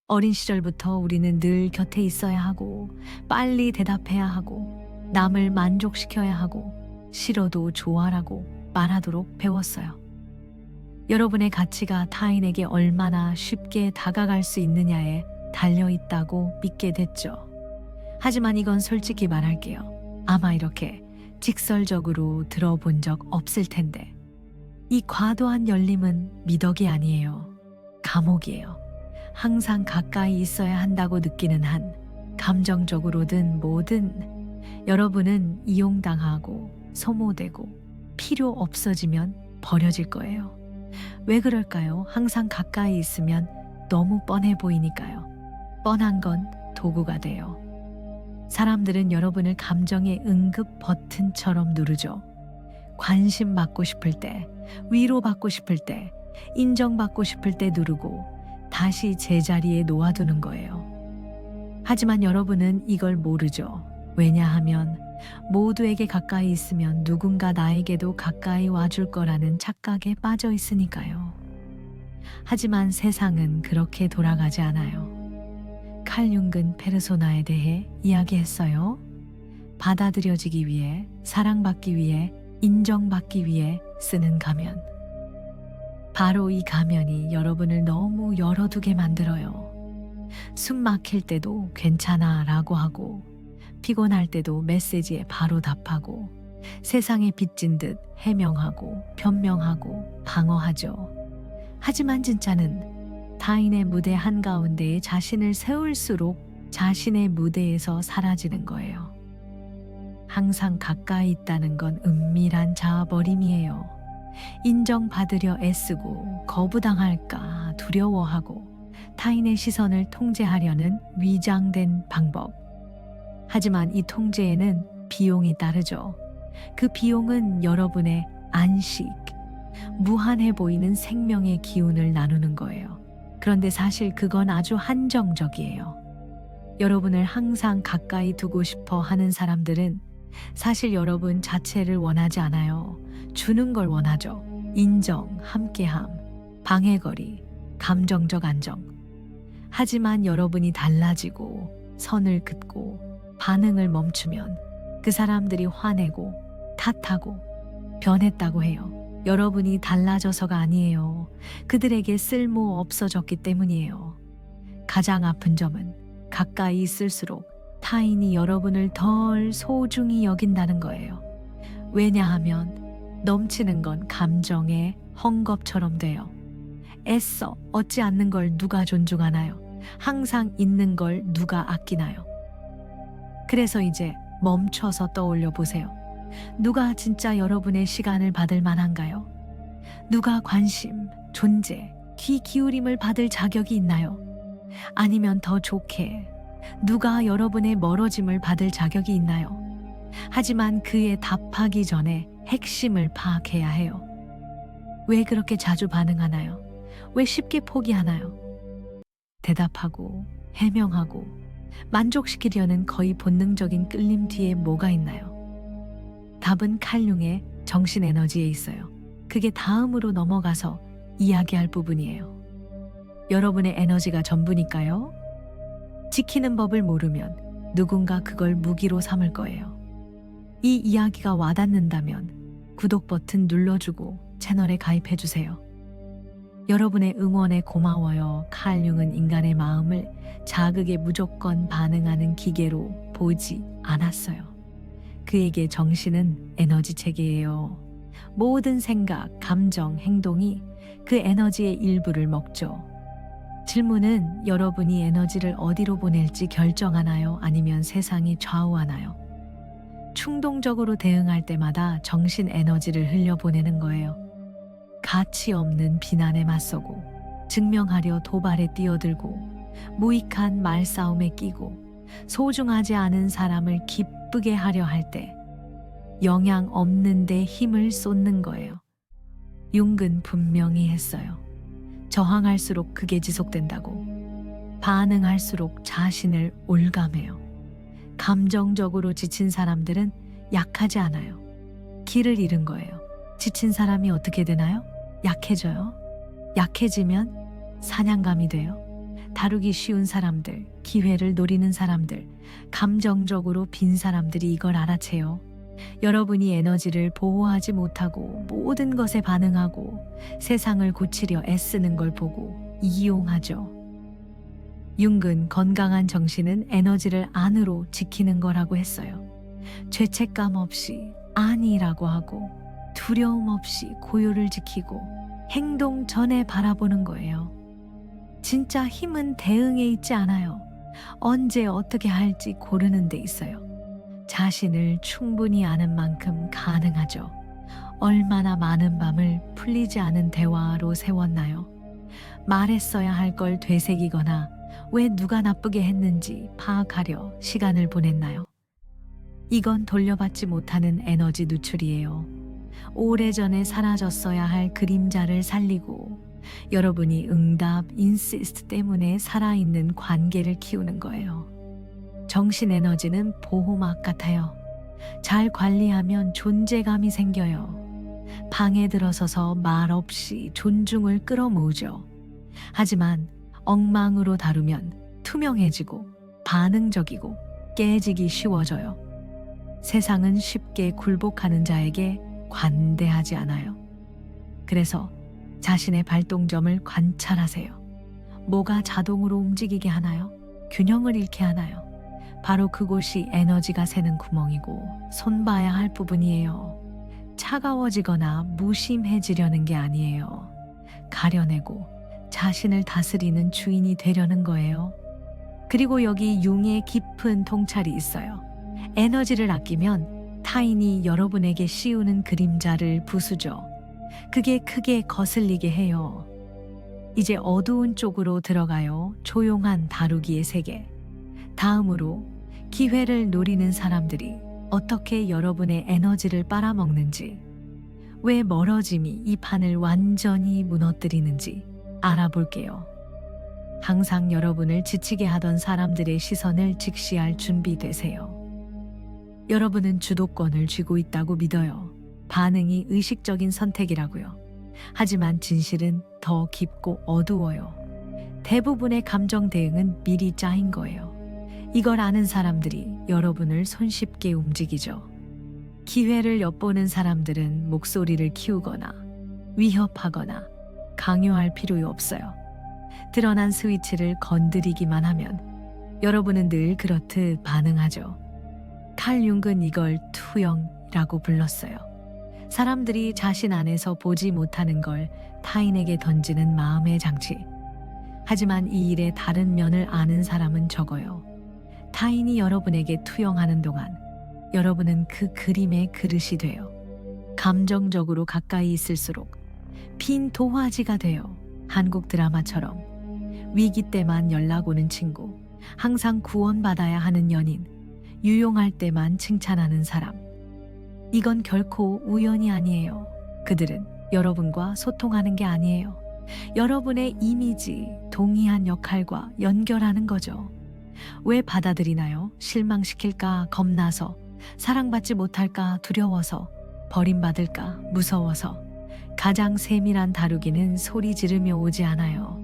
어린 시절부터 우리는 늘 곁에 있어야 하고, 빨리 대답해야 하고, 남을 만족시켜야 하고, 싫어도 좋아라고 말하도록 배웠어요. 여러분의 가치가 타인에게 얼마나 쉽게 다가갈 수 있느냐에 달려 있다고 믿게 됐죠. 하지만 이건 솔직히 말할게요. 아마 이렇게 직설적으로 들어본 적 없을 텐데, 이 과도한 열림은 미덕이 아니에요. 감옥이에요. 항상 가까이 있어야 한다고 느끼는 한, 감정적으로든 뭐든 여러분은 이용당하고 소모되고 필요 없어지면 버려질 거예요. 왜 그럴까요? 항상 가까이 있으면 너무 뻔해 보이니까요. 뻔한 건 도구가 돼요. 사람들은 여러분을 감정의 응급 버튼처럼 누르죠. 관심 받고 싶을 때, 위로받고 싶을 때, 인정받고 싶을 때 누르고 다시 제자리에 놓아두는 거예요. 하지만 여러분은 이걸 모르죠. 왜냐하면 모두에게 가까이 있으면 누군가 나에게도 가까이 와줄 거라는 착각에 빠져 있으니까요. 하지만 세상은 그렇게 돌아가지 않아요. 칼 융은 페르소나에 대해 이야기했어요. 받아들여지기 위해, 사랑받기 위해, 인정받기 위해 쓰는 가면. 바로 이 가면이 여러분을 너무 열어두게 만들어요. 숨 막힐 때도 괜찮아 라고 하고, 피곤할 때도 메시지에 바로 답하고, 세상에 빚진 듯 해명하고 변명하고 방어하죠. 하지만 진짜는 타인의 무대 한가운데에 자신을 세울수록 자신의 무대에서 사라지는 거예요. 항상 가까이 있다는 건 은밀한 자아버림이에요. 인정받으려 애쓰고 거부당할까 두려워하고 타인의 시선을 통제하려는 위장된 방법. 하지만 이 통제에는 비용이 따르죠. 그 비용은 여러분의 안식, 무한해 보이는 생명의 기운을 나누는 거예요. 그런데 사실 그건 아주 한정적이에요. 여러분을 항상 가까이 두고 싶어 하는 사람들은 사실 여러분 자체를 원하지 않아요. 주는 걸 원하죠. 인정, 함께함, 방해거리, 감정적 안정. 하지만 여러분이 달라지고 선을 긋고 반응을 멈추면 그 사람들이 화내고 탓하고 변했다고 해요. 여러분이 달라져서가 아니에요. 그들에게 쓸모 없어졌기 때문이에요. 가장 아픈 점은 가까이 있을수록 타인이 여러분을 덜 소중히 여긴다는 거예요. 왜냐하면 넘치는 건 감정의 헝겊처럼 돼요. 애써 얻지 않는 걸 누가 존중하나요? 항상 있는 걸 누가 아끼나요? 그래서 이제 멈춰서 떠올려 보세요. 누가 진짜 여러분의 시간을 받을 만한가요? 누가 관심, 존재, 귀 기울임을 받을 자격이 있나요? 아니면 더 좋게 누가 여러분의 멀어짐을 받을 자격이 있나요? 하지만 그에 답하기 전에 핵심을 파악해야 해요. 왜 그렇게 자주 반응하나요? 왜 쉽게 포기하나요? 대답하고 해명하고 만족시키려는 거의 본능적인 끌림 뒤에 뭐가 있나요? 답은 칼융의 정신 에너지에 있어요. 그게 다음으로 넘어가서 이야기할 부분이에요. 여러분의 에너지가 전부니까요. 지키는 법을 모르면 누군가 그걸 무기로 삼을 거예요. 이 이야기가 와닿는다면 구독 버튼 눌러주고 채널에 가입해주세요. 여러분의 응원에 고마워요. 칼 융은 인간의 마음을 자극에 무조건 반응하는 기계로 보지 않았어요. 그에게 정신은 에너지 체계예요. 모든 생각, 감정, 행동이 그 에너지의 일부를 먹죠. 질문은 여러분이 에너지를 어디로 보낼지 결정하나요? 아니면 세상이 좌우하나요? 충동적으로 대응할 때마다 정신 에너지를 흘려보내는 거예요. 가치 없는 비난에 맞서고, 증명하려 도발에 뛰어들고, 무익한 말싸움에 끼고, 소중하지 않은 사람을 기쁘게 하려 할 때 영양 없는 데 힘을 쏟는 거예요. 융은 분명히 했어요. 저항할수록 그게 지속된다고. 반응할수록 자신을 올감해요. 감정적으로 지친 사람들은 약하지 않아요. 길을 잃은 거예요. 지친 사람이 어떻게 되나요? 약해져요. 약해지면 사냥감이 돼요. 다루기 쉬운 사람들, 기회를 노리는 사람들, 감정적으로 빈 사람들이 이걸 알아채요. 여러분이 에너지를 보호하지 못하고 모든 것에 반응하고 세상을 고치려 애쓰는 걸 보고 이용하죠. 융근 건강한 정신은 에너지를 안으로 지키는 거라고 했어요. 죄책감 없이 아니라고 하고 두려움 없이 고요를 지키고 행동 전에 바라보는 거예요. 진짜 힘은 대응에 있지 않아요. 언제 어떻게 할지 고르는 데 있어요. 자신을 충분히 아는 만큼 가능하죠. 얼마나 많은 밤을 풀리지 않은 대화로 세웠나요? 말했어야 할 걸 되새기거나 왜 누가 나쁘게 했는지 파악하려 시간을 보냈나요? 이건 돌려받지 못하는 에너지 누출이에요. 오래전에 사라졌어야 할 그림자를 살리고 여러분이 응답, 인시스트 때문에 살아있는 관계를 키우는 거예요. 정신 에너지는 보호막 같아요. 잘 관리하면 존재감이 생겨요. 방에 들어서서 말 없이 존중을 끌어모으죠. 하지만 엉망으로 다루면 투명해지고 반응적이고 깨지기 쉬워져요. 세상은 쉽게 굴복하는 자에게 관대하지 않아요. 그래서 자신의 발동점을 관찰하세요. 뭐가 자동으로 움직이게 하나요? 균형을 잃게 하나요? 바로 그곳이 에너지가 새는 구멍이고 손봐야 할 부분이에요. 차가워지거나 무심해지려는 게 아니에요. 가려내고 자신을 다스리는 주인이 되려는 거예요. 그리고 여기 융의 깊은 통찰이 있어요. 에너지를 아끼면 타인이 여러분에게 씌우는 그림자를 부수죠. 그게 크게 거슬리게 해요. 이제 어두운 쪽으로 들어가요. 조용한 다루기의 세계. 다음으로 기회를 노리는 사람들이 어떻게 여러분의 에너지를 빨아먹는지, 왜 멀어짐이 이 판을 완전히 무너뜨리는지 알아볼게요. 항상 여러분을 지치게 하던 사람들의 시선을 직시할 준비되세요. 여러분은 주도권을 쥐고 있다고 믿어요. 반응이 의식적인 선택이라고요. 하지만 진실은 더 깊고 어두워요. 대부분의 감정 대응은 미리 짜인 거예요. 이걸 아는 사람들이 여러분을 손쉽게 움직이죠. 기회를 엿보는 사람들은 목소리를 키우거나 위협하거나 강요할 필요 없어요. 드러난 스위치를 건드리기만 하면 여러분은 늘 그렇듯 반응하죠. 칼 융은 이걸 투영이라고 불렀어요. 사람들이 자신 안에서 보지 못하는 걸 타인에게 던지는 마음의 장치. 하지만 이 일의 다른 면을 아는 사람은 적어요. 타인이 여러분에게 투영하는 동안 여러분은 그 그림의 그릇이 돼요. 감정적으로 가까이 있을수록 빈 도화지가 돼요. 한국 드라마처럼 위기 때만 연락 오는 친구, 항상 구원받아야 하는 연인, 유용할 때만 칭찬하는 사람. 이건 결코 우연이 아니에요. 그들은 여러분과 소통하는 게 아니에요. 여러분의 이미지, 동의한 역할과 연결하는 거죠. 왜 받아들이나요? 실망시킬까 겁나서, 사랑받지 못할까 두려워서, 버림받을까 무서워서. 가장 세밀한 다루기는 소리 지르며 오지 않아요.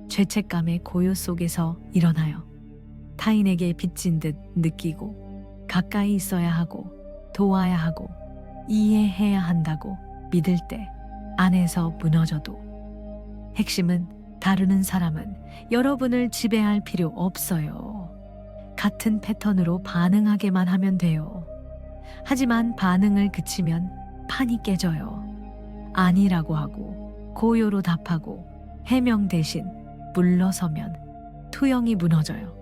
죄책감의 고요 속에서 일어나요. 타인에게 빚진 듯 느끼고 가까이 있어야 하고 도와야 하고 이해해야 한다고 믿을 때 안에서 무너져도. 핵심은 다루는 사람은 여러분을 지배할 필요 없어요. 같은 패턴으로 반응하게만 하면 돼요. 하지만 반응을 그치면 판이 깨져요. 아니라고 하고 고요로 답하고 해명 대신 물러서면 투영이 무너져요.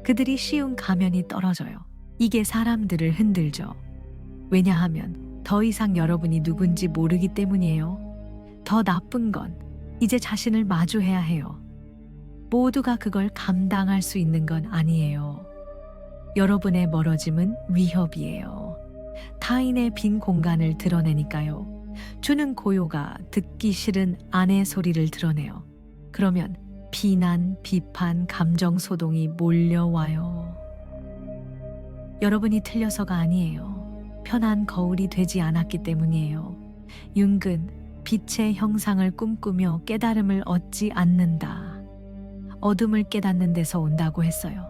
그들이 씌운 가면이 떨어져요. 이게 사람들을 흔들죠. 왜냐하면 더 이상 여러분이 누군지 모르기 때문이에요. 더 나쁜 건 이제 자신을 마주해야 해요. 모두가 그걸 감당할 수 있는 건 아니에요. 여러분의 멀어짐은 위협이에요. 타인의 빈 공간을 드러내니까요. 주는 고요가 듣기 싫은 아내 소리를 드러내요. 그러면 비난, 비판, 감정 소동이 몰려와요. 여러분이 틀려서가 아니에요. 편한 거울이 되지 않았기 때문이에요. 융근, 빛의 형상을 꿈꾸며 깨달음을 얻지 않는다. 어둠을 깨닫는 데서 온다고 했어요.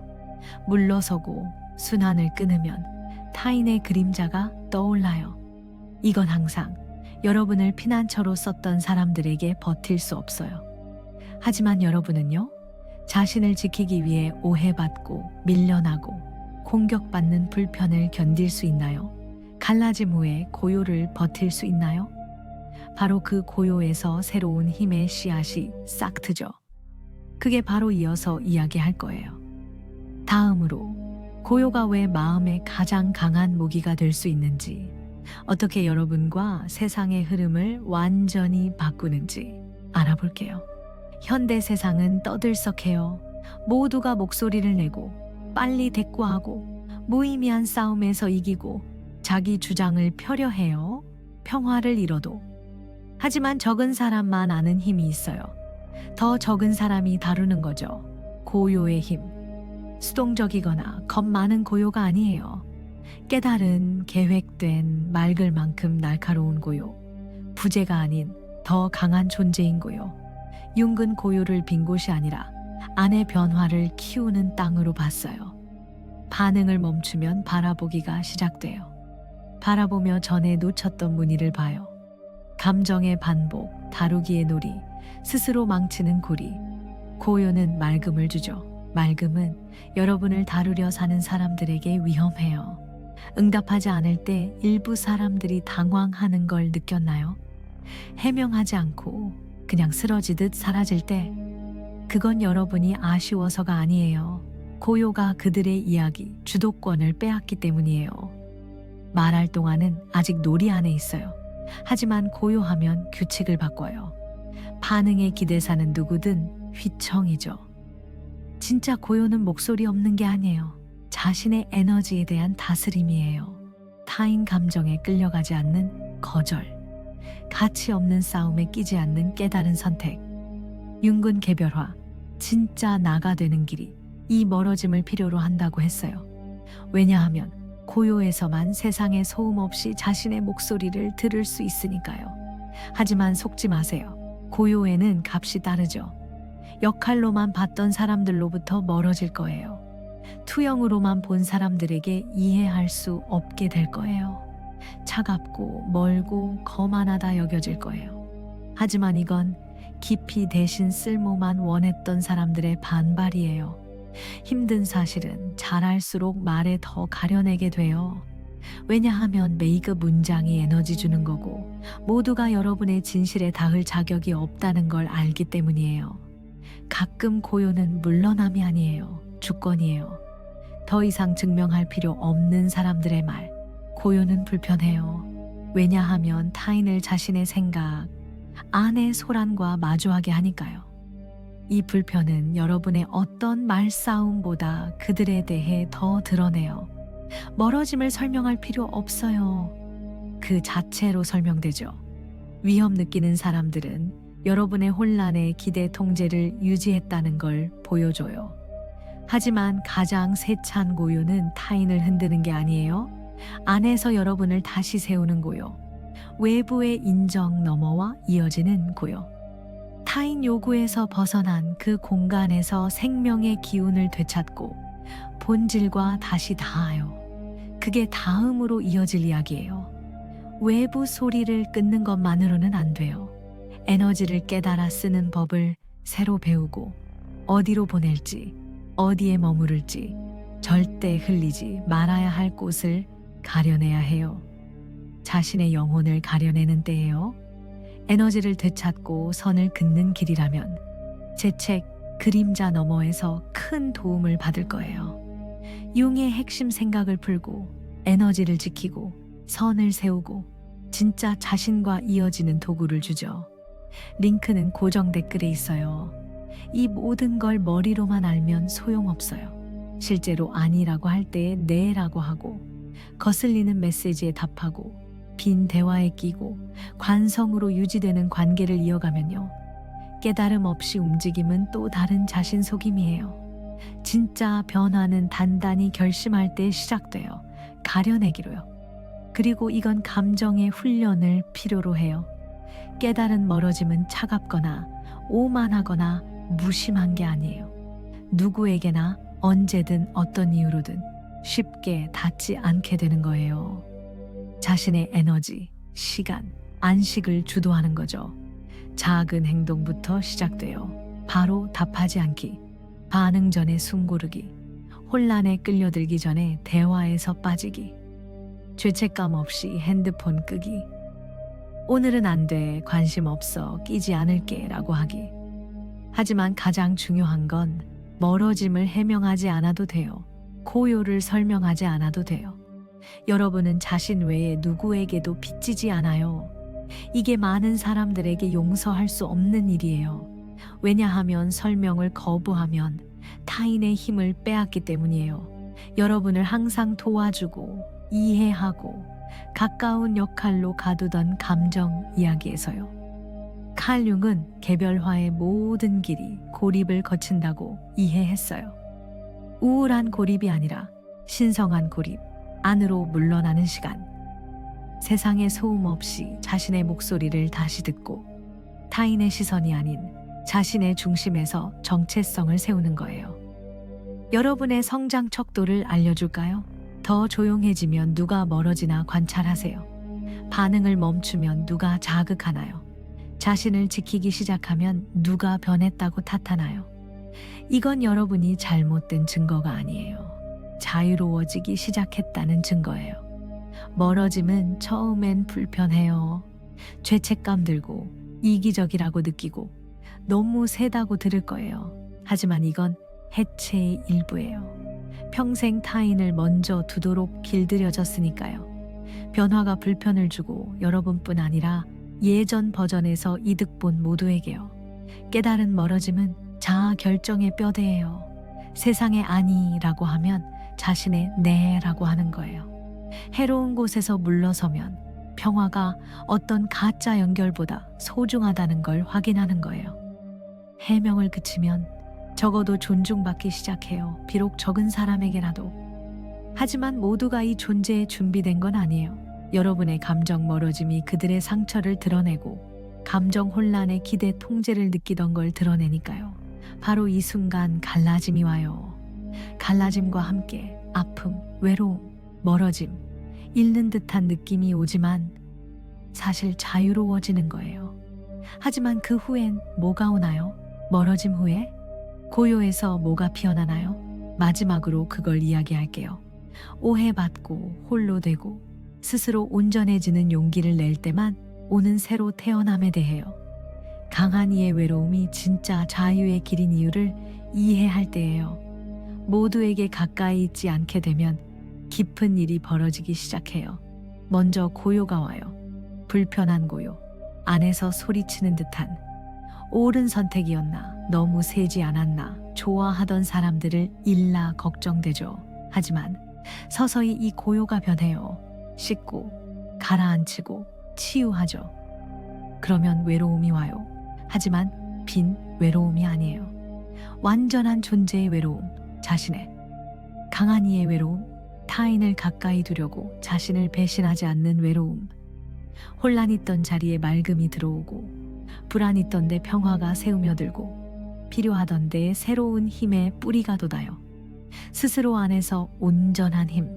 물러서고 순환을 끊으면 타인의 그림자가 떠올라요. 이건 항상 여러분을 피난처로 썼던 사람들에게 버틸 수 없어요. 하지만 여러분은요, 자신을 지키기 위해 오해받고 밀려나고 공격받는 불편을 견딜 수 있나요? 갈라짐 후에 고요를 버틸 수 있나요? 바로 그 고요에서 새로운 힘의 씨앗이 싹 트죠. 그게 바로 이어서 이야기할 거예요. 다음으로 고요가 왜 마음의 가장 강한 무기가 될 수 있는지, 어떻게 여러분과 세상의 흐름을 완전히 바꾸는지 알아볼게요. 현대 세상은 떠들썩해요. 모두가 목소리를 내고 빨리 대꾸하고 무의미한 싸움에서 이기고 자기 주장을 펴려 해요. 평화를 이뤄도. 하지만 적은 사람만 아는 힘이 있어요. 더 적은 사람이 다루는 거죠. 고요의 힘. 수동적이거나 겁 많은 고요가 아니에요. 깨달은, 계획된, 맑을 만큼 날카로운 고요. 부재가 아닌 더 강한 존재인 고요. 융근 고요를 빈 곳이 아니라 안의 변화를 키우는 땅으로 봤어요. 반응을 멈추면 바라보기가 시작돼요. 바라보며 전에 놓쳤던 무늬를 봐요. 감정의 반복, 다루기의 놀이, 스스로 망치는 고리. 고요는 맑음을 주죠. 맑음은 여러분을 다루려 사는 사람들에게 위험해요. 응답하지 않을 때 일부 사람들이 당황하는 걸 느꼈나요? 해명하지 않고 그냥 쓰러지듯 사라질 때, 그건 여러분이 아쉬워서가 아니에요. 고요가 그들의 이야기, 주도권을 빼앗기 때문이에요. 말할 동안은 아직 놀이 안에 있어요. 하지만 고요하면 규칙을 바꿔요. 반응의 기대사는 누구든 휘청이죠. 진짜 고요는 목소리 없는 게 아니에요. 자신의 에너지에 대한 다스림이에요. 타인 감정에 끌려가지 않는 거절. 가치 없는 싸움에 끼지 않는 깨달은 선택. 융근 개별화. 진짜 나가 되는 길이 이 멀어짐을 필요로 한다고 했어요. 왜냐하면 고요에서만 세상의 소음 없이 자신의 목소리를 들을 수 있으니까요. 하지만 속지 마세요. 고요에는 값이 따르죠. 역할로만 봤던 사람들로부터 멀어질 거예요. 투영으로만 본 사람들에게 이해할 수 없게 될 거예요. 차갑고 멀고 거만하다 여겨질 거예요. 하지만 이건 깊이 대신 쓸모만 원했던 사람들의 반발이에요. 힘든 사실은 잘할수록 말에 더 가려내게 돼요. 왜냐하면 메이크 문장이 에너지 주는 거고 모두가 여러분의 진실에 닿을 자격이 없다는 걸 알기 때문이에요. 가끔 고요는 물러남이 아니에요. 주권이에요. 더 이상 증명할 필요 없는 사람들의 말. 고요는 불편해요. 왜냐하면 타인을 자신의 생각, 안의 소란과 마주하게 하니까요. 이 불편은 여러분의 어떤 말싸움보다 그들에 대해 더 드러내요. 멀어짐을 설명할 필요 없어요. 그 자체로 설명되죠. 위험 느끼는 사람들은 여러분의 혼란에 기대 통제를 유지했다는 걸 보여줘요. 하지만 가장 세찬 고요는 타인을 흔드는 게 아니에요. 안에서 여러분을 다시 세우는 고요. 외부의 인정 너머와 이어지는 고요. 타인 요구에서 벗어난 그 공간에서 생명의 기운을 되찾고 본질과 다시 닿아요. 그게 다음으로 이어질 이야기예요. 외부 소리를 끊는 것만으로는 안 돼요. 에너지를 깨달아 쓰는 법을 새로 배우고 어디로 보낼지, 어디에 머무를지 절대 흘리지 말아야 할 곳을 가려내야 해요. 자신의 영혼을 가려내는 때예요. 에너지를 되찾고 선을 긋는 길이라면 제 책 그림자 너머에서 큰 도움을 받을 거예요. 융의 핵심 생각을 풀고 에너지를 지키고 선을 세우고 진짜 자신과 이어지는 도구를 주죠. 링크는 고정 댓글에 있어요. 이 모든 걸 머리로만 알면 소용없어요. 실제로 아니라고 할 때에 네라고 하고 거슬리는 메시지에 답하고 빈 대화에 끼고 관성으로 유지되는 관계를 이어가면요. 깨달음 없이 움직임은 또 다른 자신 속임이에요. 진짜 변화는 단단히 결심할 때 시작돼요. 가려내기로요. 그리고 이건 감정의 훈련을 필요로 해요. 깨달은 멀어짐은 차갑거나 오만하거나 무심한 게 아니에요. 누구에게나 언제든 어떤 이유로든 쉽게 닿지 않게 되는 거예요. 자신의 에너지, 시간, 안식을 주도하는 거죠. 작은 행동부터 시작돼요. 바로 답하지 않기, 반응 전에 숨 고르기, 혼란에 끌려들기 전에 대화에서 빠지기, 죄책감 없이 핸드폰 끄기, 오늘은 안 돼, 관심 없어, 끼지 않을게 라고 하기. 하지만 가장 중요한 건 멀어짐을 해명하지 않아도 돼요. 고요를 설명하지 않아도 돼요. 여러분은 자신 외에 누구에게도 빚지지 않아요. 이게 많은 사람들에게 용서할 수 없는 일이에요. 왜냐하면 설명을 거부하면 타인의 힘을 빼앗기 때문이에요. 여러분을 항상 도와주고 이해하고 가까운 역할로 가두던 감정 이야기에서요. 칼 융은 개별화의 모든 길이 고립을 거친다고 이해했어요. 우울한 고립이 아니라 신성한 고립, 안으로 물러나는 시간. 세상의 소음 없이 자신의 목소리를 다시 듣고 타인의 시선이 아닌 자신의 중심에서 정체성을 세우는 거예요. 여러분의 성장 척도를 알려줄까요? 더 조용해지면 누가 멀어지나 관찰하세요. 반응을 멈추면 누가 자극하나요? 자신을 지키기 시작하면 누가 변했다고 탓하나요? 이건 여러분이 잘못된 증거가 아니에요. 자유로워지기 시작했다는 증거예요. 멀어짐은 처음엔 불편해요. 죄책감 들고 이기적이라고 느끼고 너무 세다고 들을 거예요. 하지만 이건 해체의 일부예요. 평생 타인을 먼저 두도록 길들여졌으니까요. 변화가 불편을 주고 여러분뿐 아니라 예전 버전에서 이득 본 모두에게요. 깨달은 멀어짐은 자아 결정의 뼈대예요. 세상의 아니라고 하면 자신의 네라고 하는 거예요. 해로운 곳에서 물러서면 평화가 어떤 가짜 연결보다 소중하다는 걸 확인하는 거예요. 해명을 그치면 적어도 존중받기 시작해요. 비록 적은 사람에게라도. 하지만 모두가 이 존재에 준비된 건 아니에요. 여러분의 감정 멀어짐이 그들의 상처를 드러내고 감정 혼란의 기대 통제를 느끼던 걸 드러내니까요. 바로 이 순간 갈라짐이 와요. 갈라짐과 함께 아픔, 외로움, 멀어짐, 잃는 듯한 느낌이 오지만 사실 자유로워지는 거예요. 하지만 그 후엔 뭐가 오나요? 멀어짐 후에? 고요에서 뭐가 피어나나요? 마지막으로 그걸 이야기할게요. 오해받고 홀로 되고 스스로 온전해지는 용기를 낼 때만 오는 새로 태어남에 대해요. 강한 이의 외로움이 진짜 자유의 길인 이유를 이해할 때예요. 모두에게 가까이 있지 않게 되면 깊은 일이 벌어지기 시작해요. 먼저 고요가 와요. 불편한 고요. 안에서 소리치는 듯한 옳은 선택이었나, 너무 세지 않았나, 좋아하던 사람들을 잃나 걱정되죠. 하지만 서서히 이 고요가 변해요. 씻고 가라앉히고 치유하죠. 그러면 외로움이 와요. 하지만 빈 외로움이 아니에요. 완전한 존재의 외로움, 자신의 강한 이의 외로움, 타인을 가까이 두려고 자신을 배신하지 않는 외로움. 혼란 있던 자리에 맑음이 들어오고 불안 있던 데 평화가 새우며들고 필요하던 데에 새로운 힘의 뿌리가 돋아요. 스스로 안에서 온전한 힘.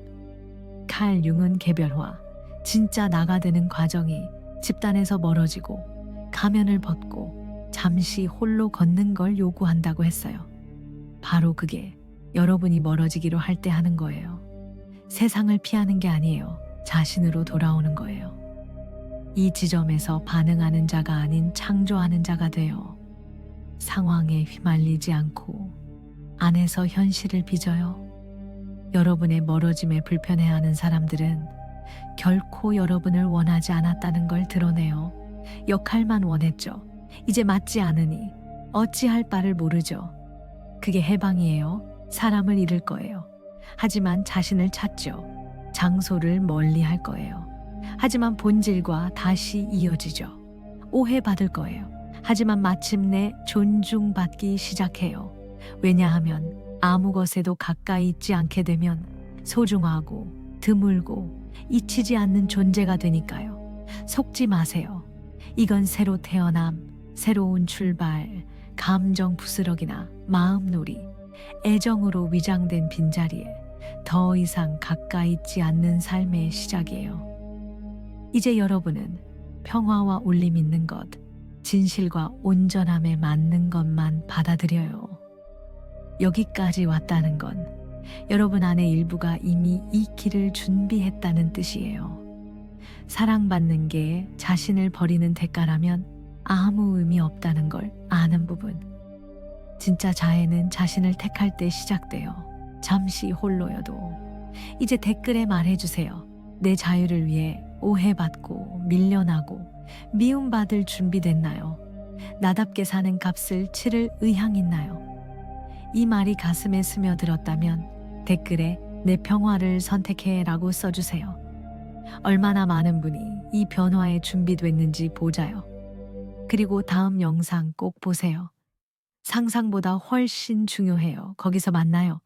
칼 융은 개별화, 진짜 나가 되는 과정이 집단에서 멀어지고 가면을 벗고 잠시 홀로 걷는 걸 요구한다고 했어요. 바로 그게 여러분이 멀어지기로 할 때 하는 거예요. 세상을 피하는 게 아니에요. 자신으로 돌아오는 거예요. 이 지점에서 반응하는 자가 아닌 창조하는 자가 돼요. 상황에 휘말리지 않고 안에서 현실을 빚어요. 여러분의 멀어짐에 불편해하는 사람들은 결코 여러분을 원하지 않았다는 걸 드러내요. 역할만 원했죠. 이제 맞지 않으니 어찌할 바를 모르죠. 그게 해방이에요. 사람을 잃을 거예요. 하지만 자신을 찾죠. 장소를 멀리할 거예요. 하지만 본질과 다시 이어지죠. 오해받을 거예요. 하지만 마침내 존중받기 시작해요. 왜냐하면 아무 것에도 가까이 있지 않게 되면 소중하고 드물고 잊히지 않는 존재가 되니까요. 속지 마세요. 이건 새로 태어남, 새로운 출발, 감정 부스러기나 마음놀이, 애정으로 위장된 빈자리에 더 이상 가까이 있지 않는 삶의 시작이에요. 이제 여러분은 평화와 울림 있는 것, 진실과 온전함에 맞는 것만 받아들여요. 여기까지 왔다는 건 여러분 안의 일부가 이미 이 길을 준비했다는 뜻이에요. 사랑받는 게 자신을 버리는 대가라면 아무 의미 없다는 걸 아는 부분. 진짜 자애는 자신을 택할 때 시작돼요. 잠시 홀로여도. 이제 댓글에 말해주세요. 내 자유를 위해 오해받고 밀려나고 미움받을 준비됐나요? 나답게 사는 값을 치를 의향 있나요? 이 말이 가슴에 스며들었다면 댓글에 내 평화를 선택해 라고 써주세요. 얼마나 많은 분이 이 변화에 준비됐는지 보자요. 그리고 다음 영상 꼭 보세요. 상상보다 훨씬 중요해요. 거기서 만나요.